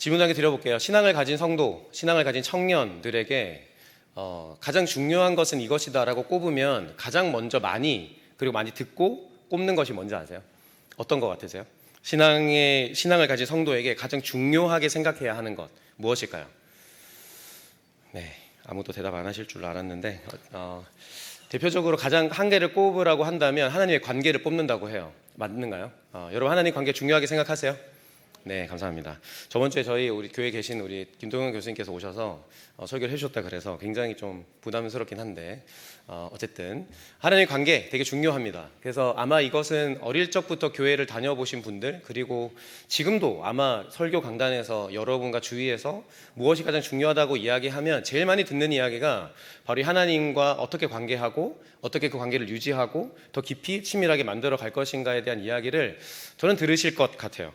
질문 한 개 드려볼게요. 신앙을 가진 성도, 신앙을 가진 청년들에게 가장 중요한 것은 이것이다라고 꼽으면 가장 먼저 그리고 많이 듣고 꼽는 것이 뭔지 아세요? 어떤 것 같으세요? 신앙을 가진 성도에게 가장 중요하게 생각해야 하는 것 무엇일까요? 네, 아무도 대답 안 하실 줄 알았는데 대표적으로 가장 한 개를 꼽으라고 한다면 하나님의 관계를 뽑는다고 해요. 맞는가요? 여러분 하나님 관계 중요하게 생각하세요? 네, 감사합니다. 저번 주에 우리 교회에 계신 우리 김동현 교수님께서 오셔서 설교를 해주셨다 그래서 굉장히 좀 부담스럽긴 한데 어쨌든 하나님의 관계 되게 중요합니다. 그래서 아마 이것은 어릴 적부터 교회를 다녀보신 분들 그리고 지금도 아마 설교 강단에서 여러분과 주위에서 무엇이 가장 중요하다고 이야기하면 제일 많이 듣는 이야기가 바로 이 하나님과 어떻게 관계하고 어떻게 그 관계를 유지하고 더 깊이 친밀하게 만들어 갈 것인가에 대한 이야기를 저는 들으실 것 같아요.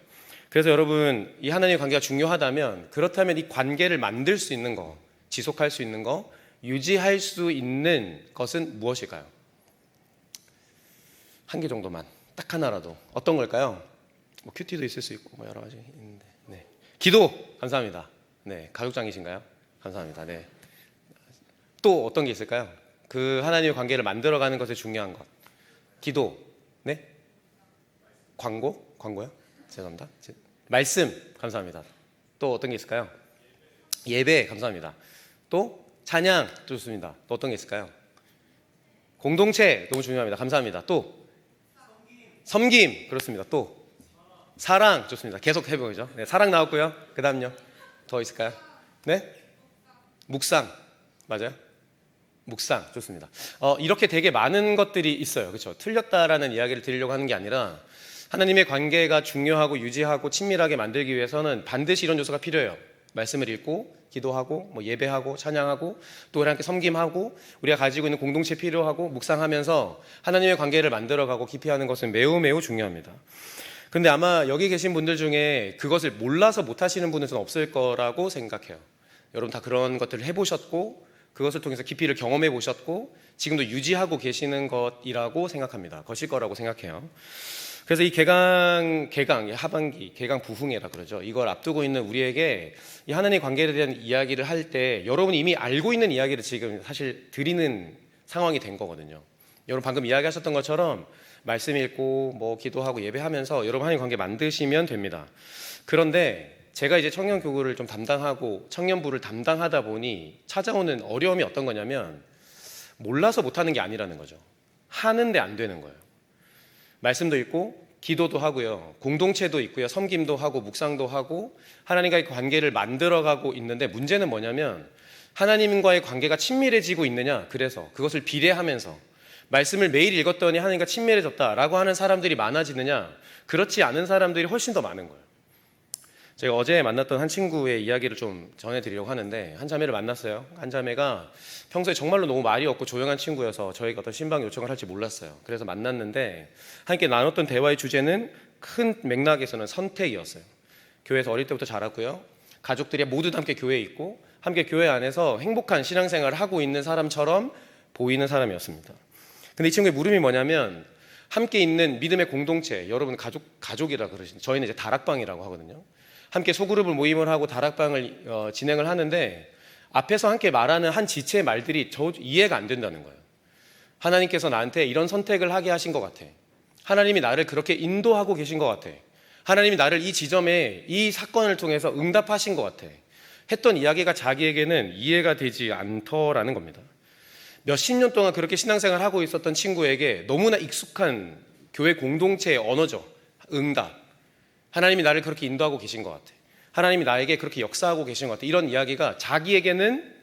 그래서 여러분 이 하나님의 관계가 중요하다면 그렇다면 이 관계를 만들 수 있는 거, 지속할 수 있는 거, 유지할 수 있는 것은 무엇일까요? 한 개 정도만, 딱 하나라도. 어떤 걸까요? 뭐 큐티도 있을 수 있고 뭐 여러 가지 있는데. 네. 기도. 감사합니다. 네, 가족장이신가요? 감사합니다. 네. 또 어떤 게 있을까요? 그 하나님의 관계를 만들어가는 것에 중요한 것. 기도. 네? 광고요? 죄송합니다. 말씀. 감사합니다. 또 어떤 게 있을까요? 예배. 감사합니다. 또 찬양. 좋습니다. 또 어떤 게 있을까요? 공동체. 너무 중요합니다. 감사합니다. 또 섬김. 그렇습니다. 또 사랑. 좋습니다. 계속 해보죠. 네, 사랑 나왔고요. 그 다음요. 더 있을까요? 네? 묵상. 맞아요? 묵상. 좋습니다. 이렇게 되게 많은 것들이 있어요. 그렇죠? 틀렸다라는 이야기를 드리려고 하는 게 아니라 하나님의 관계가 중요하고 유지하고 친밀하게 만들기 위해서는 반드시 이런 요소가 필요해요. 말씀을 읽고 기도하고 뭐 예배하고 찬양하고 또 우리와 함께 섬김하고 우리가 가지고 있는 공동체 필요하고 묵상하면서 하나님의 관계를 만들어가고 깊이 하는 것은 매우 매우 중요합니다. 그런데 아마 여기 계신 분들 중에 그것을 몰라서 못하시는 분은 없을 거라고 생각해요. 여러분 다 그런 것들을 해보셨고 그것을 통해서 깊이를 경험해 보셨고 지금도 유지하고 계시는 것이라고 생각합니다. 것일 거라고 생각해요. 그래서 이 개강 하반기, 개강 부흥회라 그러죠. 이걸 앞두고 있는 우리에게 이 하나님의 관계에 대한 이야기를 할 때 여러분이 이미 알고 있는 이야기를 지금 사실 드리는 상황이 된 거거든요. 여러분 방금 이야기하셨던 것처럼 말씀 읽고 뭐 기도하고 예배하면서 여러분 하나님의 관계 만드시면 됩니다. 그런데 제가 이제 청년교구를 좀 담당하고 청년부를 담당하다 보니 찾아오는 어려움이 어떤 거냐면 몰라서 못하는 게 아니라는 거죠. 하는데 안 되는 거예요. 말씀도 있고 기도도 하고요. 공동체도 있고요. 섬김도 하고 묵상도 하고 하나님과의 관계를 만들어가고 있는데 문제는 뭐냐면 하나님과의 관계가 친밀해지고 있느냐 그래서 그것을 비례하면서 말씀을 매일 읽었더니 하나님과 친밀해졌다라고 하는 사람들이 많아지느냐 그렇지 않은 사람들이 훨씬 더 많은 거예요. 제가 어제 만났던 한 친구의 이야기를 좀 전해드리려고 하는데 한 자매를 만났어요. 한 자매가 평소에 정말로 너무 말이 없고 조용한 친구여서 저에게 어떤 신방 요청을 할지 몰랐어요. 그래서 만났는데 함께 나눴던 대화의 주제는 큰 맥락에서는 선택이었어요. 교회에서 어릴 때부터 자랐고요. 가족들이 모두 함께 교회에 있고 함께 교회 안에서 행복한 신앙생활을 하고 있는 사람처럼 보이는 사람이었습니다. 근데 이 친구의 물음이 뭐냐면 함께 있는 믿음의 공동체, 여러분 가족이라 그러시는데 저희는 이제 다락방이라고 하거든요. 함께 소그룹을 모임을 하고 다락방을 진행을 하는데 앞에서 함께 말하는 한 지체의 말들이 저 이해가 안 된다는 거예요. 하나님께서 나한테 이런 선택을 하게 하신 것 같아. 하나님이 나를 그렇게 인도하고 계신 것 같아. 하나님이 나를 이 지점에 이 사건을 통해서 응답하신 것 같아. 했던 이야기가 자기에게는 이해가 되지 않더라는 겁니다. 몇십 년 동안 그렇게 신앙생활을 하고 있었던 친구에게 너무나 익숙한 교회 공동체의 언어죠. 응답. 하나님이 나를 그렇게 인도하고 계신 것 같아. 하나님이 나에게 그렇게 역사하고 계신 것 같아. 이런 이야기가 자기에게는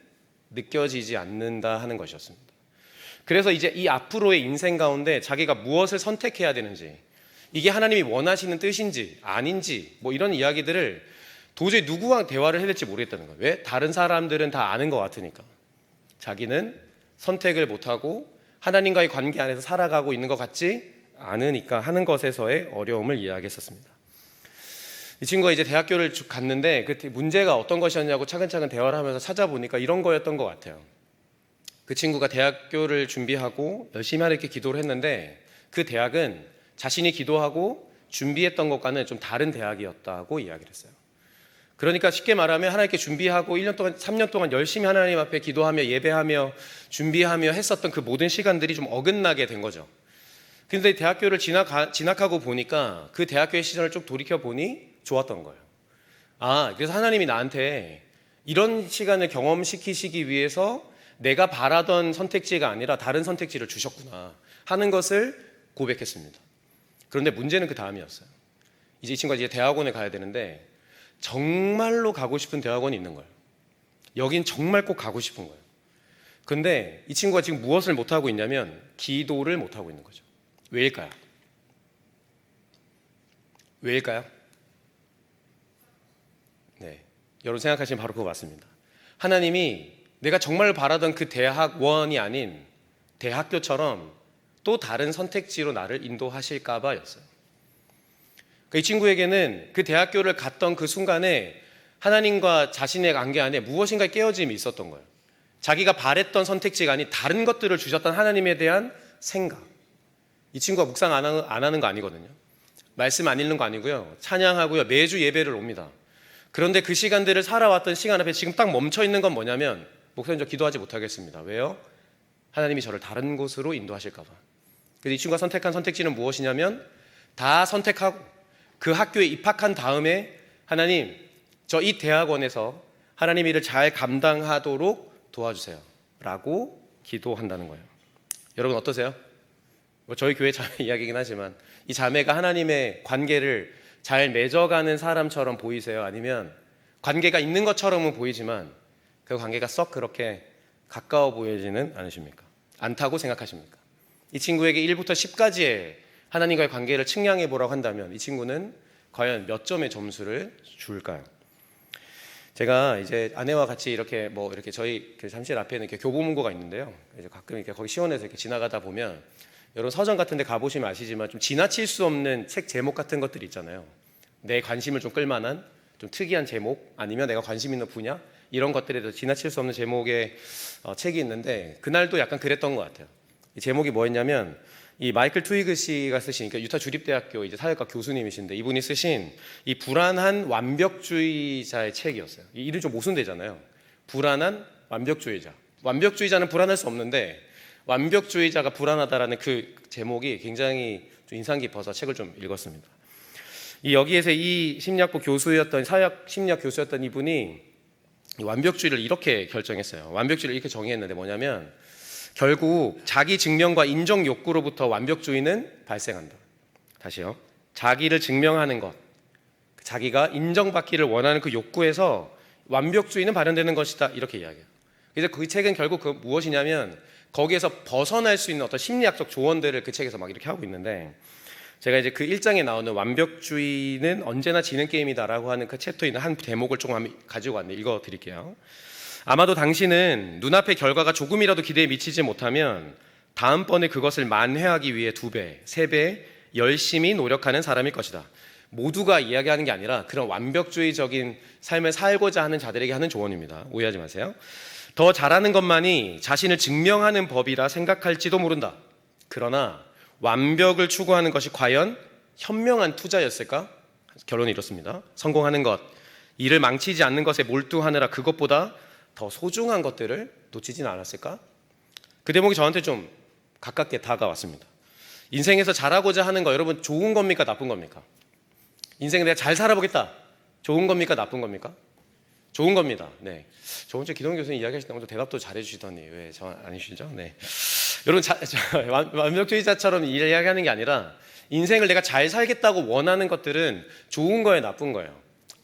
느껴지지 않는다 하는 것이었습니다. 그래서 이제 이 앞으로의 인생 가운데 자기가 무엇을 선택해야 되는지, 이게 하나님이 원하시는 뜻인지 아닌지 뭐 이런 이야기들을 도저히 누구와 대화를 해야 될지 모르겠다는 거예요. 왜? 다른 사람들은 다 아는 것 같으니까. 자기는 선택을 못하고 하나님과의 관계 안에서 살아가고 있는 것 같지 않으니까 하는 것에서의 어려움을 이야기했었습니다. 이 친구가 이제 대학교를 갔는데 그 문제가 어떤 것이었냐고 차근차근 대화를 하면서 찾아보니까 이런 거였던 것 같아요. 그 친구가 대학교를 준비하고 열심히 하나님께 기도를 했는데 그 대학은 자신이 기도하고 준비했던 것과는 좀 다른 대학이었다고 이야기를 했어요. 그러니까 쉽게 말하면 하나님께 준비하고 1년 동안 3년 동안 열심히 하나님 앞에 기도하며 예배하며 준비하며 했었던 그 모든 시간들이 좀 어긋나게 된 거죠. 근데 대학교를 진학하고 보니까 그 대학교의 시절을 쭉 돌이켜 보니 좋았던 거예요. 그래서 하나님이 나한테 이런 시간을 경험시키시기 위해서 내가 바라던 선택지가 아니라 다른 선택지를 주셨구나 하는 것을 고백했습니다. 그런데 문제는 그 다음이었어요. 이제 이 친구가 이제 대학원에 가야 되는데 정말로 가고 싶은 대학원이 있는 거예요. 여긴 정말 꼭 가고 싶은 거예요. 근데 이 친구가 지금 무엇을 못하고 있냐면 기도를 못하고 있는 거죠. 왜일까요? 왜일까요? 네, 여러분 생각하시면 바로 그거 맞습니다. 하나님이 내가 정말 바라던 그 대학원이 아닌 대학교처럼 또 다른 선택지로 나를 인도하실까 봐였어요. 이 친구에게는 그 대학교를 갔던 그 순간에 하나님과 자신의 관계 안에 무엇인가 깨어짐이 있었던 거예요. 자기가 바랬던 선택지가 아닌 다른 것들을 주셨던 하나님에 대한 생각. 이 친구가 묵상 안 하는 거 아니거든요. 말씀 안 읽는 거 아니고요. 찬양하고요. 매주 예배를 옵니다. 그런데 그 시간들을 살아왔던 시간 앞에 지금 딱 멈춰 있는 건 뭐냐면 목사님 저 기도하지 못하겠습니다. 왜요? 하나님이 저를 다른 곳으로 인도하실까 봐. 그래서 이 친구가 선택한 선택지는 무엇이냐면 다 선택하고 그 학교에 입학한 다음에 하나님 저 이 대학원에서 하나님 일을 잘 감당하도록 도와주세요 라고 기도한다는 거예요. 여러분 어떠세요? 저희 교회 자매 이야기이긴 하지만 이 자매가 하나님의 관계를 잘 맺어가는 사람처럼 보이세요? 아니면 관계가 있는 것처럼은 보이지만 그 관계가 썩 그렇게 가까워 보이지는 않다고 생각하십니까? 이 친구에게 1부터 10까지의 하나님과의 관계를 측량해 보라고 한다면 이 친구는 과연 몇 점의 점수를 줄까요? 제가 이제 아내와 같이 이렇게 저희 그 잠실 앞에는 이렇게 교보문고가 있는데요. 이제 가끔 이렇게 거기 시원해서 이렇게 지나가다 보면 여러분 서점 같은 데 가보시면 아시지만 좀 지나칠 수 없는 책 제목 같은 것들이 있잖아요. 내 관심을 좀 끌만한 좀 특이한 제목 아니면 내가 관심 있는 분야 이런 것들에 대해서 지나칠 수 없는 제목의 책이 있는데 그날도 약간 그랬던 것 같아요. 이 제목이 뭐였냐면 이 마이클 트위그 씨가 쓰신 그러니까 유타 주립대학교 이제 사회과 교수님이신데 이분이 쓰신 이 불안한 완벽주의자의 책이었어요. 이 이름이 좀 모순되잖아요. 불안한 완벽주의자. 완벽주의자는 불안할 수 없는데 완벽주의자가 불안하다라는 그 제목이 굉장히 좀 인상 깊어서 책을 좀 읽었습니다. 이 여기에서 이 심리학부 교수였던 사회학 심리학 교수였던 이분이 이 완벽주의를 이렇게 결정했어요. 완벽주의를 이렇게 정의했는데 뭐냐면 결국 자기 증명과 인정 욕구로부터 완벽주의는 발생한다. 다시요. 자기를 증명하는 것, 자기가 인정받기를 원하는 그 욕구에서 완벽주의는 발현되는 것이다. 이렇게 이야기해요. 그래서 그 책은 결국 그 무엇이냐면 거기에서 벗어날 수 있는 어떤 심리학적 조언들을 그 책에서 막 이렇게 하고 있는데 제가 이제 그 1장에 나오는 완벽주의는 언제나 지는 게임이다라고 하는 그 챕터에 있는 한 대목을 조금 가지고 왔는데 읽어드릴게요. 아마도 당신은 눈앞의 결과가 조금이라도 기대에 미치지 못하면 다음번에 그것을 만회하기 위해 2배, 3배 열심히 노력하는 사람일 것이다. 모두가 이야기하는 게 아니라 그런 완벽주의적인 삶을 살고자 하는 자들에게 하는 조언입니다. 오해하지 마세요. 더 잘하는 것만이 자신을 증명하는 법이라 생각할지도 모른다. 그러나 완벽을 추구하는 것이 과연 현명한 투자였을까? 결론이 이렇습니다. 성공하는 것, 일을 망치지 않는 것에 몰두하느라 그것보다 더 소중한 것들을 놓치진 않았을까? 그 대목이 저한테 좀 가깝게 다가왔습니다. 인생에서 잘하고자 하는 거 여러분 좋은 겁니까? 나쁜 겁니까? 인생 내가 잘 살아보겠다. 좋은 겁니까? 나쁜 겁니까? 좋은 겁니다. 네. 저번 주에 기동 교수님 이야기하실 때 대답도 잘해주시더니 왜 저 아니시죠? 네. 여러분 완벽주의자처럼 이야기하는 게 아니라 인생을 내가 잘 살겠다고 원하는 것들은 좋은 거예요, 나쁜 거예요?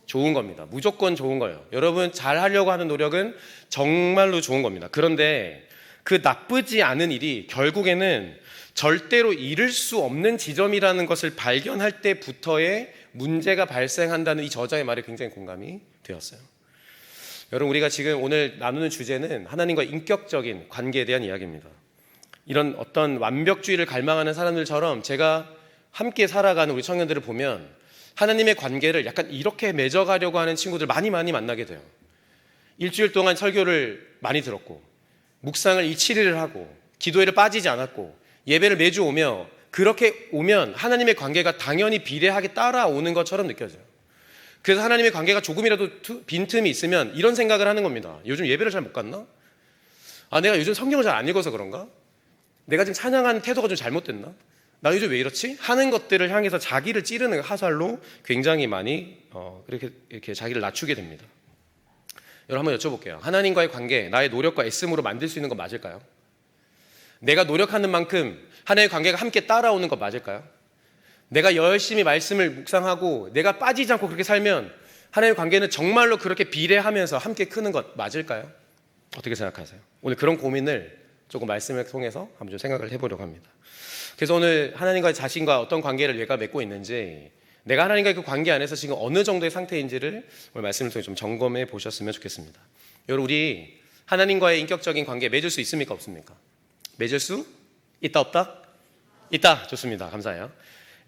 좋은 겁니다. 무조건 좋은 거예요. 여러분 잘 하려고 하는 노력은 정말로 좋은 겁니다. 그런데 그 나쁘지 않은 일이 결국에는 절대로 잃을 수 없는 지점이라는 것을 발견할 때부터의 문제가 발생한다는 이 저자의 말에 굉장히 공감이 되었어요. 여러분 우리가 지금 오늘 나누는 주제는 하나님과 인격적인 관계에 대한 이야기입니다. 이런 어떤 완벽주의를 갈망하는 사람들처럼 제가 함께 살아가는 우리 청년들을 보면 하나님의 관계를 약간 이렇게 맺어가려고 하는 친구들 많이 만나게 돼요. 일주일 동안 설교를 많이 들었고 묵상을 7일을 하고 기도회를 빠지지 않았고 예배를 매주 오며 그렇게 오면 하나님의 관계가 당연히 비례하게 따라오는 것처럼 느껴져요. 그래서 하나님의 관계가 조금이라도 빈틈이 있으면 이런 생각을 하는 겁니다. 요즘 예배를 잘 못 갔나? 내가 요즘 성경을 잘 안 읽어서 그런가? 내가 지금 찬양하는 태도가 좀 잘못됐나? 나 요즘 왜 이렇지? 하는 것들을 향해서 자기를 찌르는 화살로 굉장히 많이 이렇게 자기를 낮추게 됩니다. 여러분 한번 여쭤볼게요. 하나님과의 관계, 나의 노력과 애씀으로 만들 수 있는 건 맞을까요? 내가 노력하는 만큼 하나님의 관계가 함께 따라오는 것 맞을까요? 내가 열심히 말씀을 묵상하고 내가 빠지지 않고 그렇게 살면 하나님의 관계는 정말로 그렇게 비례하면서 함께 크는 것 맞을까요? 어떻게 생각하세요? 오늘 그런 고민을 조금 말씀을 통해서 한번 좀 생각을 해보려고 합니다. 그래서 오늘 하나님과 자신과 어떤 관계를 내가 맺고 있는지, 내가 하나님과의 그 관계 안에서 지금 어느 정도의 상태인지를 오늘 말씀을 통해 좀 점검해 보셨으면 좋겠습니다. 여러분, 우리 하나님과의 인격적인 관계 맺을 수 있습니까? 없습니까? 맺을 수 있다 없다? 있다. 좋습니다. 감사해요.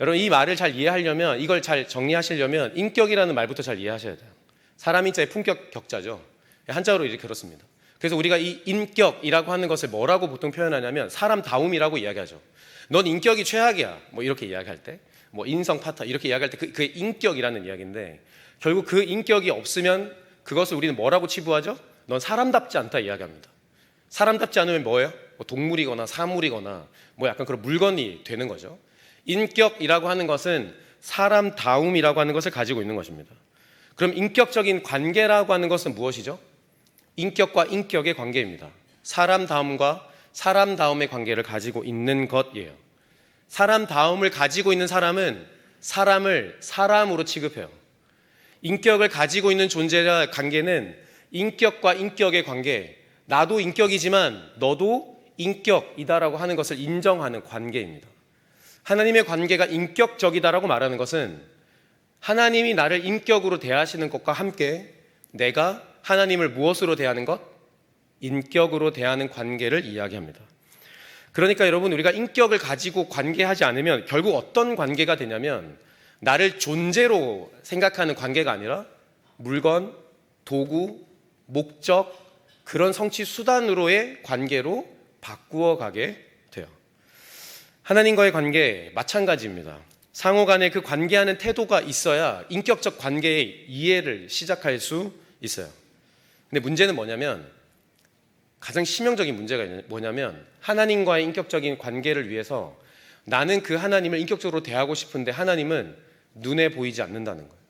여러분, 이 말을 잘 이해하려면, 이걸 잘 정리하시려면 인격이라는 말부터 잘 이해하셔야 돼요. 사람 인자의 품격 격자죠. 한자어로 이렇게 그렇습니다. 그래서 우리가 이 인격이라고 하는 것을 뭐라고 보통 표현하냐면 사람다움이라고 이야기하죠. 넌 인격이 최악이야, 뭐 이렇게 이야기할 때, 뭐 인성 파타 이렇게 이야기할 때 그게 인격이라는 이야기인데, 결국 그 인격이 없으면 그것을 우리는 뭐라고 치부하죠? 넌 사람답지 않다 이야기합니다. 사람답지 않으면 뭐예요? 뭐 동물이거나 사물이거나 뭐 약간 그런 물건이 되는 거죠. 인격이라고 하는 것은 사람다움이라고 하는 것을 가지고 있는 것입니다. 그럼 인격적인 관계라고 하는 것은 무엇이죠? 인격과 인격의 관계입니다. 사람다움과 사람다움의 관계를 가지고 있는 것이에요. 사람다움을 가지고 있는 사람은 사람을 사람으로 취급해요. 인격을 가지고 있는 존재와 관계는 인격과 인격의 관계, 나도 인격이지만 너도 인격이다라고 하는 것을 인정하는 관계입니다. 하나님의 관계가 인격적이다라고 말하는 것은 하나님이 나를 인격으로 대하시는 것과 함께 내가 하나님을 무엇으로 대하는 것? 인격으로 대하는 관계를 이야기합니다. 그러니까 여러분, 우리가 인격을 가지고 관계하지 않으면 결국 어떤 관계가 되냐면 나를 존재로 생각하는 관계가 아니라 물건, 도구, 목적, 그런 성취 수단으로의 관계로 바꾸어 가게 돼요. 하나님과의 관계 마찬가지입니다. 상호 간에 그 관계하는 태도가 있어야 인격적 관계의 이해를 시작할 수 있어요. 근데 문제는 뭐냐면, 가장 치명적인 문제가 뭐냐면 하나님과의 인격적인 관계를 위해서 나는 그 하나님을 인격적으로 대하고 싶은데 하나님은 눈에 보이지 않는다는 거예요.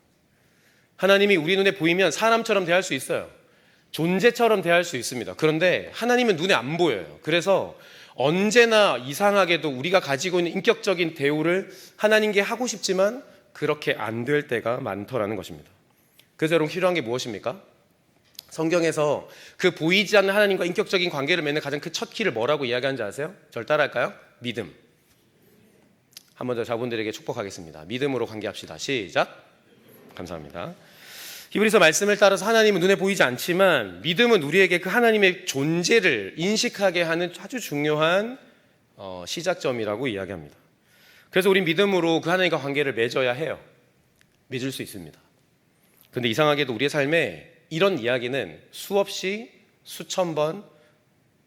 하나님이 우리 눈에 보이면 사람처럼 대할 수 있어요. 존재처럼 대할 수 있습니다. 그런데 하나님은 눈에 안 보여요. 그래서 언제나 이상하게도 우리가 가지고 있는 인격적인 대우를 하나님께 하고 싶지만 그렇게 안 될 때가 많더라는 것입니다. 그래서 여러분, 필요한 게 무엇입니까? 성경에서 그 보이지 않는 하나님과 인격적인 관계를 맺는 가장 큰 첫 키를 뭐라고 이야기하는지 아세요? 저를 따라할까요? 믿음. 한 번 더 자분들에게 축복하겠습니다. 믿음으로 관계합시다. 시작. 감사합니다. 히브리서 말씀을 따라서 하나님은 눈에 보이지 않지만 믿음은 우리에게 그 하나님의 존재를 인식하게 하는 아주 중요한 시작점이라고 이야기합니다. 그래서 우린 믿음으로 그 하나님과 관계를 맺어야 해요. 맺을 수 있습니다. 그런데 이상하게도 우리의 삶에 이런 이야기는 수없이 수천 번,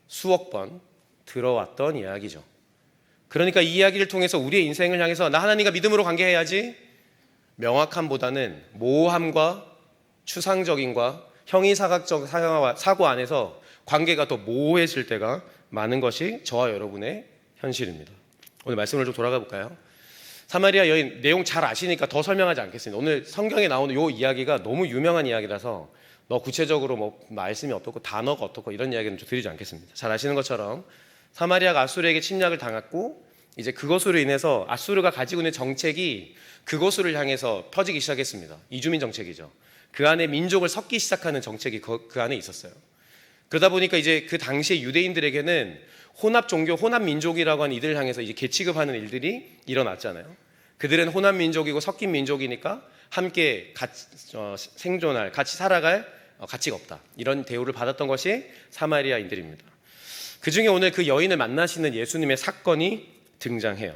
수억 번 들어왔던 이야기죠. 그러니까 이 이야기를 통해서 우리의 인생을 향해서 나 하나님과 믿음으로 관계해야지, 명확함보다는 모호함과 추상적인과 형이사각적 사고 안에서 관계가 더 모호해질 때가 많은 것이 저와 여러분의 현실입니다. 오늘 말씀을 좀 돌아가 볼까요? 사마리아 여인 내용 잘 아시니까 더 설명하지 않겠습니다. 오늘 성경에 나오는 이 이야기가 너무 유명한 이야기라서 구체적으로 뭐 말씀이 어떻고 단어가 어떻고 이런 이야기는 좀 드리지 않겠습니다. 잘 아시는 것처럼 사마리아가 아수르에게 침략을 당했고 이제 그것으로 인해서 아수르가 가지고 있는 정책이 그것을 향해서 퍼지기 시작했습니다. 이주민 정책이죠. 그 안에 민족을 섞기 시작하는 정책이 그 안에 있었어요. 그러다 보니까 이제 그 당시에 유대인들에게는 혼합 종교, 혼합 민족이라고 하는 이들을 향해서 이제 계취급하는 일들이 일어났잖아요. 그들은 혼합 민족이고 섞인 민족이니까 함께 같이 생존할, 같이 살아갈 가치가 없다. 이런 대우를 받았던 것이 사마리아인들입니다. 그 중에 오늘 그 여인을 만나시는 예수님의 사건이 등장해요.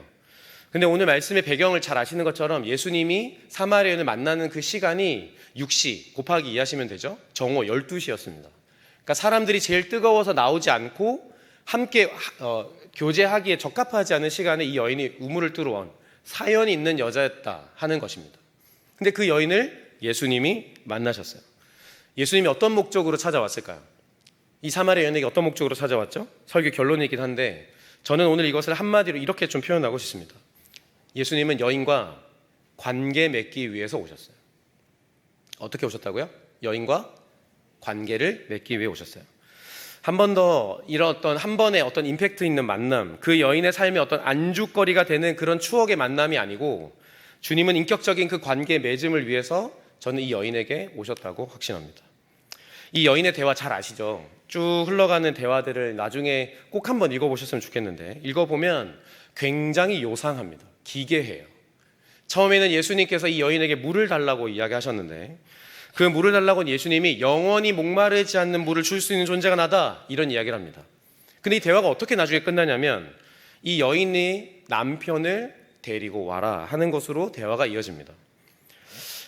근데 오늘 말씀의 배경을 잘 아시는 것처럼 예수님이 사마리아인을 만나는 그 시간이 6시 곱하기 2 하시면 되죠. 정오 12시였습니다. 그러니까 사람들이 제일 뜨거워서 나오지 않고 함께 교제하기에 적합하지 않은 시간에 이 여인이 우물을 뚫어온 사연이 있는 여자였다 하는 것입니다. 근데 그 여인을 예수님이 만나셨어요. 예수님이 어떤 목적으로 찾아왔을까요? 이 사마리아 여인에게 어떤 목적으로 찾아왔죠? 설교 결론이긴 한데 저는 오늘 이것을 한마디로 이렇게 좀 표현하고 싶습니다. 예수님은 여인과 관계 맺기 위해서 오셨어요. 어떻게 오셨다고요? 여인과 관계를 맺기 위해 오셨어요. 한 번 더 이런 한 번의 어떤 임팩트 있는 만남, 그 여인의 삶에 어떤 안주거리가 되는 그런 추억의 만남이 아니고 주님은 인격적인 그 관계 맺음을 위해서 저는 이 여인에게 오셨다고 확신합니다. 이 여인의 대화 잘 아시죠? 쭉 흘러가는 대화들을 나중에 꼭 한번 읽어보셨으면 좋겠는데 읽어보면 굉장히 요상합니다. 기괴해요. 처음에는 예수님께서 이 여인에게 물을 달라고 이야기하셨는데 그 물을 달라고 예수님이 영원히 목마르지 않는 물을 줄 수 있는 존재가 나다 이런 이야기를 합니다. 근데 이 대화가 어떻게 나중에 끝나냐면 이 여인이 남편을 데리고 와라 하는 것으로 대화가 이어집니다.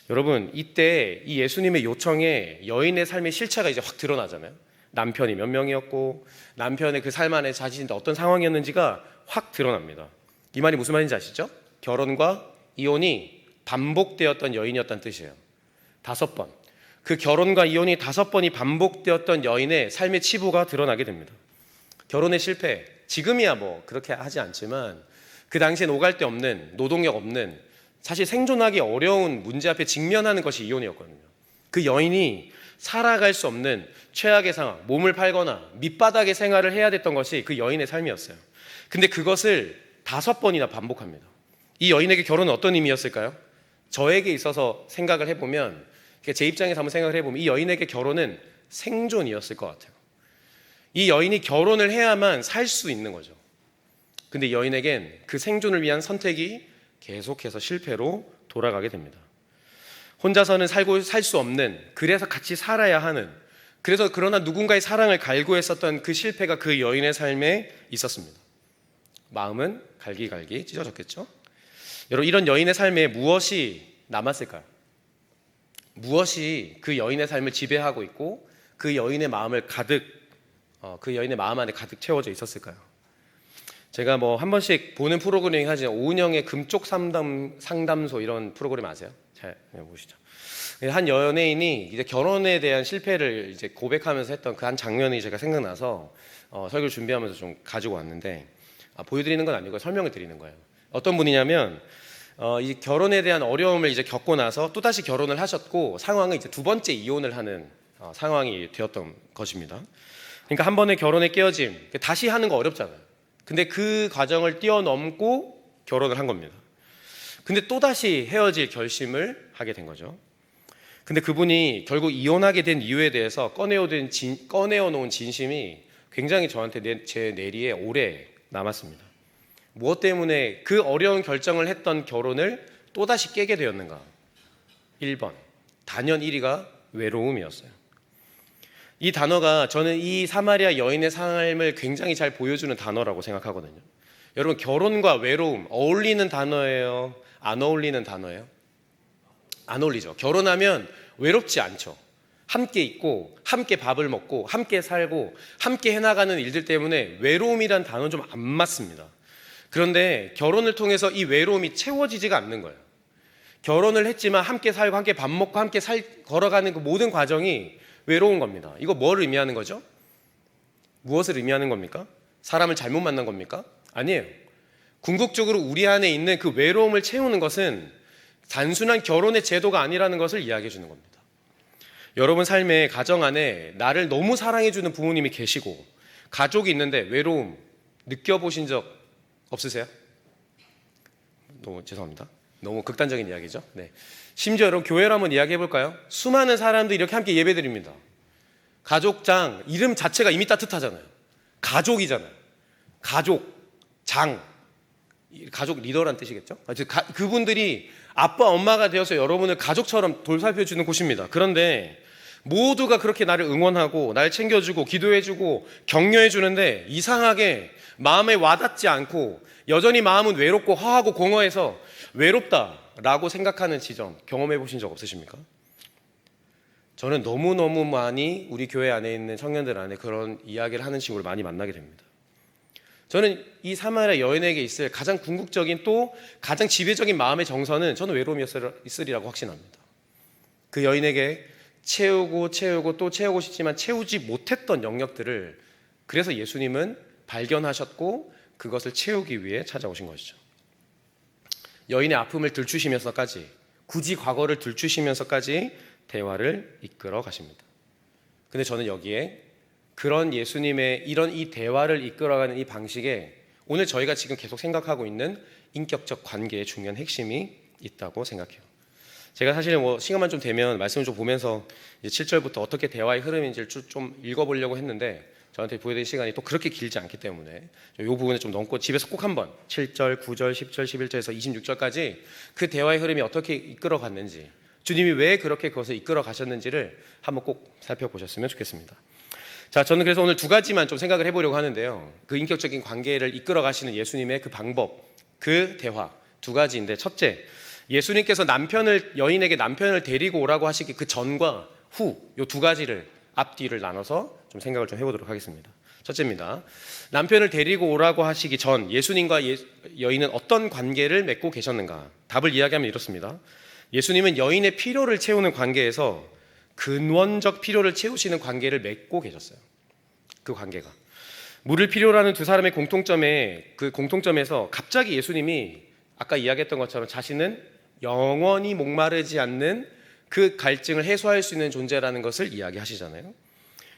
여러분 이때 이 예수님의 요청에 여인의 삶의 실체가 이제 확 드러나잖아요. 남편이 몇 명이었고 남편의 그 삶 안에 자신이 어떤 상황이었는지가 확 드러납니다. 이 말이 무슨 말인지 아시죠? 결혼과 이혼이 반복되었던 여인이었다는 뜻이에요. 5번. 그 결혼과 이혼이 5번이 반복되었던 여인의 삶의 치부가 드러나게 됩니다. 결혼의 실패, 지금이야 뭐 그렇게 하지 않지만 그 당시엔 오갈 데 없는, 노동력 없는, 사실 생존하기 어려운 문제 앞에 직면하는 것이 이혼이었거든요. 그 여인이 살아갈 수 없는 최악의 상황, 몸을 팔거나 밑바닥의 생활을 해야 됐던 것이 그 여인의 삶이었어요. 근데 그것을 5번이나 반복합니다. 이 여인에게 결혼은 어떤 의미였을까요? 저에게 있어서 생각을 해보면, 제 입장에서 한번 생각을 해보면 이 여인에게 결혼은 생존이었을 것 같아요. 이 여인이 결혼을 해야만 살 수 있는 거죠. 근데 이 여인에겐 그 생존을 위한 선택이 계속해서 실패로 돌아가게 됩니다. 혼자서는 살 수 없는, 그래서 같이 살아야 하는, 그래서 그러나 누군가의 사랑을 갈구했었던 그 실패가 그 여인의 삶에 있었습니다. 마음은 갈기갈기 찢어졌겠죠? 여러분 이런 여인의 삶에 무엇이 남았을까요? 무엇이 그 여인의 삶을 지배하고 있고 그 여인의 마음을 그 여인의 마음 안에 가득 채워져 있었을까요? 제가 뭐 한 번씩 보는 프로그램이 하죠. 오은영의 금쪽 상담소 이런 프로그램 아세요? 잘 보시죠. 한 연예인이 이제 결혼에 대한 실패를 이제 고백하면서 했던 그 한 장면이 제가 생각나서 설교를 준비하면서 좀 가지고 왔는데 보여드리는 건 아니고 설명을 드리는 거예요. 어떤 분이냐면 이 결혼에 대한 어려움을 이제 겪고 나서 또 다시 결혼을 하셨고 상황은 이제 2번째 이혼을 하는 상황이 되었던 것입니다. 그러니까 한 번의 결혼의 깨어짐, 다시 하는 거 어렵잖아요. 근데 그 과정을 뛰어넘고 결혼을 한 겁니다. 근데 또 다시 헤어질 결심을 하게 된 거죠. 근데 그분이 결국 이혼하게 된 이유에 대해서 꺼내어놓은 진심이 굉장히 저한테 제 뇌리에 오래 남았습니다. 무엇 때문에 그 어려운 결정을 했던 결혼을 또다시 깨게 되었는가? 1번, 단연 1위가 외로움이었어요. 이 단어가 저는 이 사마리아 여인의 삶을 굉장히 잘 보여주는 단어라고 생각하거든요. 여러분 결혼과 외로움 어울리는 단어예요? 안 어울리는 단어예요? 안 어울리죠. 결혼하면 외롭지 않죠. 함께 있고 함께 밥을 먹고 함께 살고 함께 해나가는 일들 때문에 외로움이란 단어는 좀 안 맞습니다. 그런데 결혼을 통해서 이 외로움이 채워지지가 않는 거예요. 결혼을 했지만 함께 살고 함께 밥 먹고 함께 걸어가는 그 모든 과정이 외로운 겁니다. 이거 뭘 의미하는 거죠? 무엇을 의미하는 겁니까? 사람을 잘못 만난 겁니까? 아니에요. 궁극적으로 우리 안에 있는 그 외로움을 채우는 것은 단순한 결혼의 제도가 아니라는 것을 이야기해 주는 겁니다. 여러분 삶의 가정 안에 나를 너무 사랑해 주는 부모님이 계시고 가족이 있는데 외로움 느껴보신 적 없으세요? 너무 죄송합니다. 너무 극단적인 이야기죠. 네. 심지어 여러분 교회로 한번 이야기해 볼까요? 수많은 사람들이 이렇게 함께 예배드립니다. 가족장 이름 자체가 이미 따뜻하잖아요. 가족이잖아요. 가족 리더란 뜻이겠죠? 그분들이 아빠 엄마가 되어서 여러분을 가족처럼 돌살펴주는 곳입니다. 그런데 모두가 그렇게 나를 응원하고 날 챙겨주고 기도해주고 격려해주는데 이상하게 마음에 와닿지 않고 여전히 마음은 외롭고 허하고 공허해서 외롭다라고 생각하는 지점 경험해 보신 적 없으십니까? 저는 너무너무 많이 우리 교회 안에 있는 청년들 안에 그런 이야기를 하는 친구를 많이 만나게 됩니다. 저는 이 사마리아 여인에게 있을 가장 궁극적인 또 가장 지배적인 마음의 정서는 저는 외로움이었으리라고 확신합니다. 그 여인에게 채우고 또 채우고 싶지만 채우지 못했던 영역들을 그래서 예수님은 발견하셨고 그것을 채우기 위해 찾아오신 것이죠. 여인의 아픔을 들추시면서까지, 굳이 과거를 들추시면서까지 대화를 이끌어 가십니다. 근데 저는 여기에 그런 예수님의 이런 이 대화를 이끌어가는 이 방식에 오늘 저희가 지금 계속 생각하고 있는 인격적 관계의 중요한 핵심이 있다고 생각해요. 제가 사실은 시간만 좀 되면 말씀을 좀 보면서 이제 7절부터 어떻게 대화의 흐름인지를 좀 읽어보려고 했는데 저한테 보여드릴 시간이 또 그렇게 길지 않기 때문에 이 부분을 좀 넘고 집에서 꼭 한번 7절, 9절, 10절, 11절에서 26절까지 그 대화의 흐름이 어떻게 이끌어갔는지, 주님이 왜 그렇게 그것을 이끌어 가셨는지를 한번 꼭 살펴보셨으면 좋겠습니다. 자, 저는 그래서 오늘 두 가지만 좀 생각을 해보려고 하는데요. 그 인격적인 관계를 이끌어 가시는 예수님의 그 방법, 그 대화 두 가지인데, 첫째, 예수님께서 여인에게 남편을 데리고 오라고 하시기 그 전과 후 이 두 가지를 앞뒤를 나눠서 좀 생각을 좀 해보도록 하겠습니다. 첫째입니다. 남편을 데리고 오라고 하시기 전 예수님과 여인은 어떤 관계를 맺고 계셨는가? 답을 이야기하면 이렇습니다. 예수님은 여인의 필요를 채우는 관계에서 근원적 필요를 채우시는 관계를 맺고 계셨어요. 그 관계가 물을 필요로 하는 두 사람의 공통점에서 갑자기 예수님이 아까 이야기했던 것처럼 자신은 영원히 목마르지 않는 그 갈증을 해소할 수 있는 존재라는 것을 이야기하시잖아요.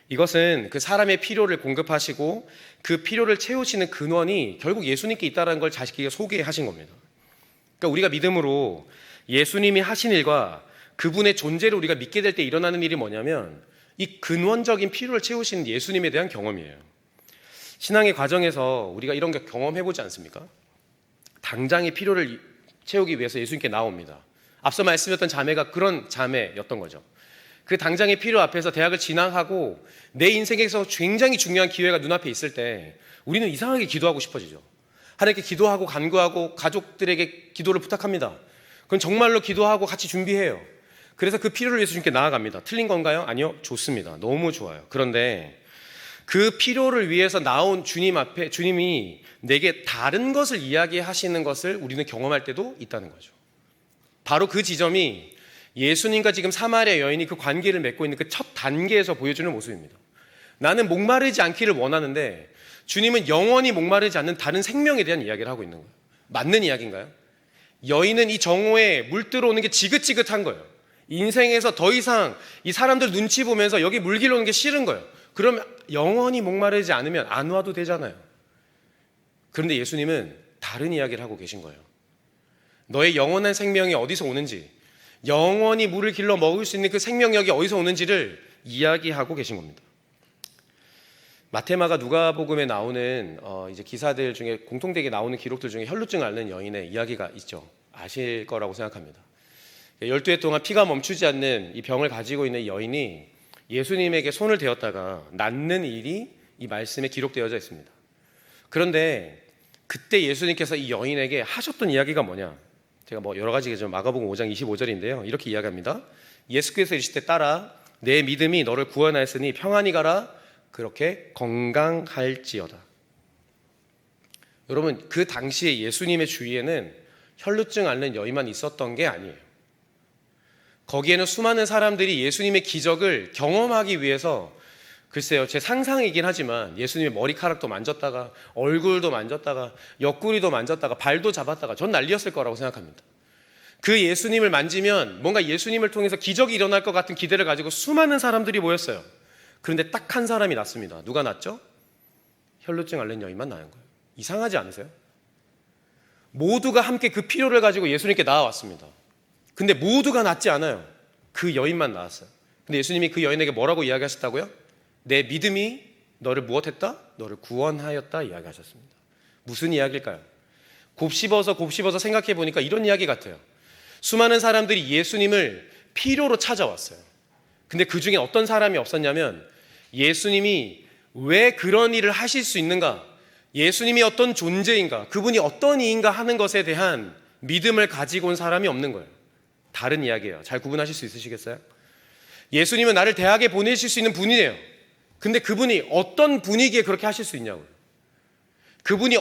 이것은 그 사람의 필요를 공급하시고 그 필요를 채우시는 근원이 결국 예수님께 있다는 걸 자식에게 소개하신 겁니다. 그러니까 우리가 믿음으로 예수님이 하신 일과 그분의 존재를 우리가 믿게 될 때 일어나는 일이 뭐냐면 이 근원적인 필요를 채우시는 예수님에 대한 경험이에요. 신앙의 과정에서 우리가 이런 게 경험해보지 않습니까? 당장의 필요를 채우기 위해서 예수님께 나옵니다. 앞서 말씀드렸던 자매가 그런 자매였던 거죠. 그 당장의 필요 앞에서 대학을 진학하고 내 인생에서 굉장히 중요한 기회가 눈앞에 있을 때 우리는 이상하게 기도하고 싶어지죠. 하나님께 기도하고 간구하고 가족들에게 기도를 부탁합니다. 그건 정말로 기도하고 같이 준비해요. 그래서 그 필요를 위해서 주님께 나아갑니다. 틀린 건가요? 아니요, 좋습니다. 너무 좋아요. 그런데 그 필요를 위해서 나온 주님 앞에 주님이 내게 다른 것을 이야기하시는 것을 우리는 경험할 때도 있다는 거죠. 바로 그 지점이 예수님과 지금 사마리아 여인이 그 관계를 맺고 있는 그 첫 단계에서 보여주는 모습입니다. 나는 목마르지 않기를 원하는데 주님은 영원히 목마르지 않는 다른 생명에 대한 이야기를 하고 있는 거예요. 맞는 이야기인가요? 여인은 이 정오에 물 들어오는 게 지긋지긋한 거예요. 인생에서 더 이상 이 사람들 눈치 보면서 여기 물 길러오는 게 싫은 거예요. 그러면 영원히 목마르지 않으면 안 와도 되잖아요. 그런데 예수님은 다른 이야기를 하고 계신 거예요. 너의 영원한 생명이 어디서 오는지, 영원히 물을 길러 먹을 수 있는 그 생명력이 어디서 오는지를 이야기하고 계신 겁니다. 마테마가 누가복음에 나오는 이제 기사들 중에 공통되게 나오는 기록들 중에 혈루증을 앓는 여인의 이야기가 있죠. 아실 거라고 생각합니다. 12해 동안 피가 멈추지 않는 이 병을 가지고 있는 여인이 예수님에게 손을 대었다가 낫는 일이 이 말씀에 기록되어져 있습니다. 그런데 그때 예수님께서 이 여인에게 하셨던 이야기가 뭐냐? 제가 여러 가지겠지만 마가복음 5장 25절인데요. 이렇게 이야기합니다. 예수께서 이르시되 딸아, 내 믿음이 너를 구원하였으니 평안히 가라. 그렇게 건강할지어다. 여러분, 그 당시에 예수님의 주위에는 혈루증 앓는 여인만 있었던 게 아니에요. 거기에는 수많은 사람들이 예수님의 기적을 경험하기 위해서, 글쎄요, 제 상상이긴 하지만 예수님의 머리카락도 만졌다가 얼굴도 만졌다가 옆구리도 만졌다가 발도 잡았다가 전 난리였을 거라고 생각합니다. 그 예수님을 만지면 뭔가 예수님을 통해서 기적이 일어날 것 같은 기대를 가지고 수많은 사람들이 모였어요. 그런데 딱 한 사람이 낫습니다. 누가 낫죠? 혈루증 앓는 여인만 나은 거예요. 이상하지 않으세요? 모두가 함께 그 필요를 가지고 예수님께 나아왔습니다. 근데 모두가 낫지 않아요. 그 여인만 나았어요. 근데 예수님이 그 여인에게 뭐라고 이야기하셨다고요? 내 믿음이 너를 무엇했다? 너를 구원하였다 이야기하셨습니다. 무슨 이야기일까요? 곱씹어서 생각해 보니까 이런 이야기 같아요. 수많은 사람들이 예수님을 필요로 찾아왔어요. 근데 그 중에 어떤 사람이 없었냐면 예수님이 왜 그런 일을 하실 수 있는가? 예수님이 어떤 존재인가? 그분이 어떤 이인가 하는 것에 대한 믿음을 가지고 온 사람이 없는 거예요. 다른 이야기예요. 잘 구분하실 수 있으시겠어요? 예수님은 나를 대학에 보내실 수 있는 분이에요. 근데 그분이 어떤 분위기에 그렇게 하실 수 있냐고요. 그분이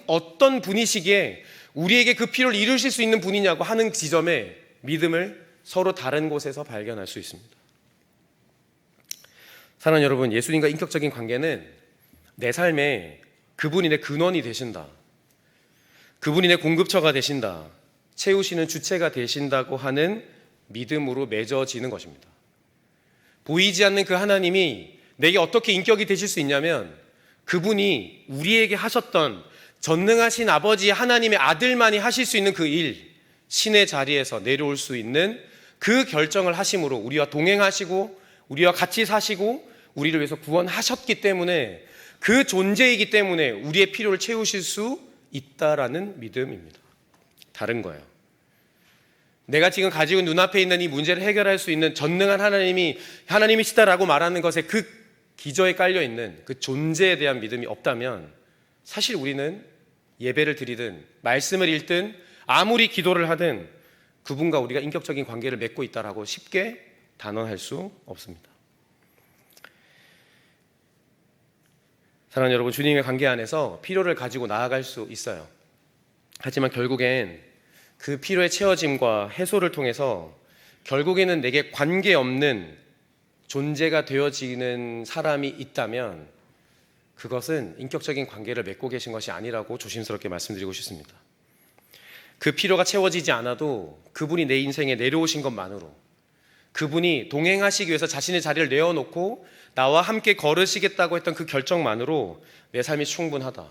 어떤 분이시기에 우리에게 그 필요를 이루실 수 있는 분이냐고 하는 지점에 믿음을 서로 다른 곳에서 발견할 수 있습니다. 사랑하는 여러분, 예수님과 인격적인 관계는 내 삶에 그분이 내 근원이 되신다, 그분이 내 공급처가 되신다, 채우시는 주체가 되신다고 하는 믿음으로 맺어지는 것입니다. 보이지 않는 그 하나님이 내게 어떻게 인격이 되실 수 있냐면, 그분이 우리에게 하셨던 전능하신 아버지 하나님의 아들만이 하실 수 있는 그 일, 신의 자리에서 내려올 수 있는 그 결정을 하심으로 우리와 동행하시고 우리와 같이 사시고 우리를 위해서 구원하셨기 때문에, 그 존재이기 때문에 우리의 필요를 채우실 수 있다라는 믿음입니다. 다른 거예요. 내가 지금 가지고 눈앞에 있는 이 문제를 해결할 수 있는 전능한 하나님이시다라고 말하는 것에 그 기저에 깔려있는 그 존재에 대한 믿음이 없다면, 사실 우리는 예배를 드리든 말씀을 읽든 아무리 기도를 하든 그분과 우리가 인격적인 관계를 맺고 있다라고 쉽게 단언할 수 없습니다. 사랑하는 여러분, 주님의 관계 안에서 필요를 가지고 나아갈 수 있어요. 하지만 결국엔 그 필요의 채워짐과 해소를 통해서 결국에는 내게 관계없는 존재가 되어지는 사람이 있다면, 그것은 인격적인 관계를 맺고 계신 것이 아니라고 조심스럽게 말씀드리고 싶습니다. 그 필요가 채워지지 않아도 그분이 내 인생에 내려오신 것만으로, 그분이 동행하시기 위해서 자신의 자리를 내어놓고 나와 함께 걸으시겠다고 했던 그 결정만으로 내 삶이 충분하다,